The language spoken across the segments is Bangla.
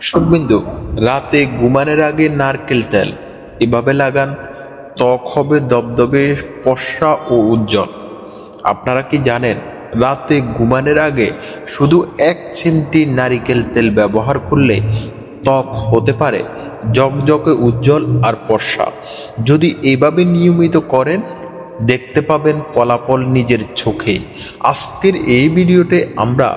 দর্শকবিন্দু, রাতে ঘুমানোর আগে নারকেল তেল এভাবে লাগান, ত্বক হবে দবদবে, ফর্সা ও উজ্জ্বল। আপনারা কি জানেন, রাতে ঘুমানোর আগে শুধু 1 চিমটি নারিকেল তেল ব্যবহার করলে ত্বক হতে পারে ঝকঝকে উজ্জ্বল আর ফর্সা। যদি এভাবে নিয়মিত করেন, দেখতে পাবেন ফলাফল নিজের চোখে। আজকের এই ভিডিওতে আমরা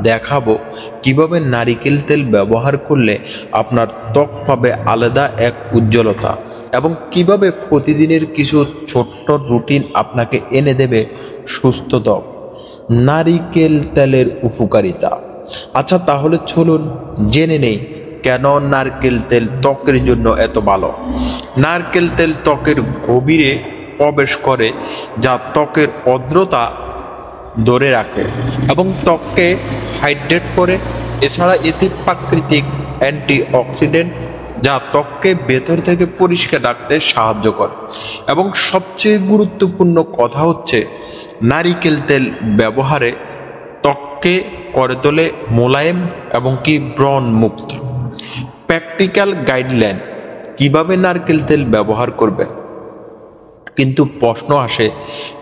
দেখাবো কিভাবে নারিকেল তেল ব্যবহার করলে আপনার ত্বক পাবে আলাদা এক উজ্জ্বলতা, এবং কিভাবে প্রতিদিনের কিছু ছোট্ট রুটিন আপনাকে এনে দেবে সুস্থ ত্বক। নারিকেল তেলের উপকারিতা। আচ্ছা, তাহলে চলুন জেনে নেই কেন নারকেল তেল ত্বকের জন্য এত ভালো। নারকেল তেল ত্বকের গভীরে প্রবেশ করে, যা ত্বকের আর্দ্রতা ধরে রাখে এবং ত্বককে হাইড্রেট করে। এছাড়া এতে প্রাকৃতিক অ্যান্টিঅক্সিডেন্ট, যা ত্বককে ভেতর থেকে পরিষ্কার রাখতে সাহায্য করে। এবং সবচেয়ে গুরুত্বপূর্ণ কথা হচ্ছে, নারিকেল তেল ব্যবহারে ত্বককে করে তোলে মোলায়েম এবং ব্রণ মুক্ত। প্র্যাকটিক্যাল গাইডলাইন, কিভাবে নারকেল তেল ব্যবহার করবে। কিন্তু প্রশ্ন আসে,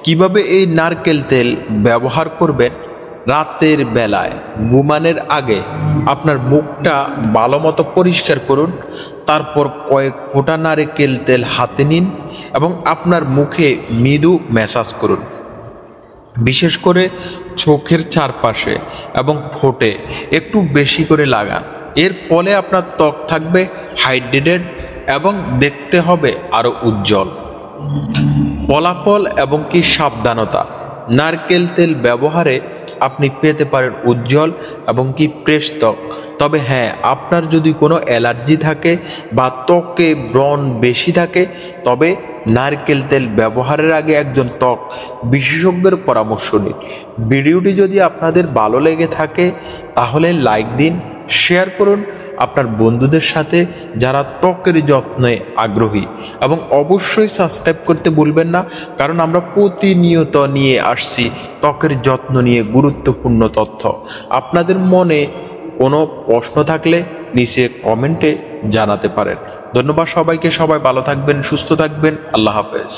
কিভাবে এই নারকেল তেল ব্যবহার করবেন। রাতের বেলায় ঘুমানোর আগে আপনার মুখটা ভালো মতো পরিষ্কার করুন, তারপর কয়েক ফোঁটা নারকেল তেল হাতে নিন এবং আপনার মুখে মৃদু ম্যাসাজ করুন, বিশেষ করে চোখের চারপাশে এবং ঠোঁটে একটু বেশি করে লাগান। এর ফলে আপনার ত্বক থাকবে হাইড্রেটেড এবং দেখতে হবে আরও উজ্জ্বল। ফলাফল এবং সাবধানতা। নারকেল তেল ব্যবহারে আপনি পেতে পারেন উজ্জ্বল এবং ফ্রেশ ত্বক। তবে হ্যাঁ, আপনার যদি কোনো অ্যালার্জি থাকে বা ত্বকে ব্রণ বেশি থাকে, তবে নারকেল তেল ব্যবহারের আগে একজন ত্বক বিশেষজ্ঞের পরামর্শ নিন। ভিডিওটি যদি আপনাদের ভালো লেগে থাকে, তাহলে লাইক দিন, শেয়ার করুন আপনার বন্ধুদের সাথে যারা ত্বকের যত্নে আগ্রহী, এবং অবশ্যই সাবস্ক্রাইব করতে ভুলবেন না, কারণ আমরা প্রতিনিয়ত নিয়ে আসছি ত্বকের যত্ন নিয়ে গুরুত্বপূর্ণ তথ্য। আপনাদের মনে কোনো প্রশ্ন থাকলে নিচে কমেন্টে জানাতে পারেন। ধন্যবাদ সবাইকে। সবাই ভালো থাকবেন, সুস্থ থাকবেন। আল্লাহ হাফেজ।